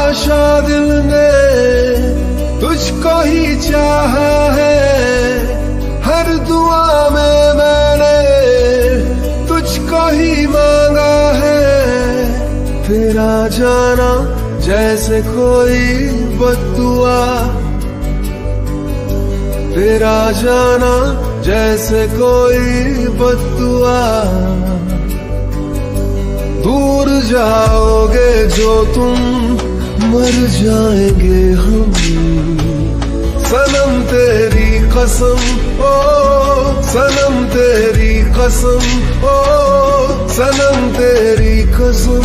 हमेशा दिल ने तुझको ही चाहा है, हर दुआ में मैंने तुझको ही मांगा है। तेरा जाना जैसे कोई बद्दुआ, तेरा जाना जैसे कोई बद्दुआ। दूर जाओगे जो तुम, मर जाएंगे हम। सनम तेरी कसम, ओ सनम तेरी कसम, ओ सनम तेरी कसम।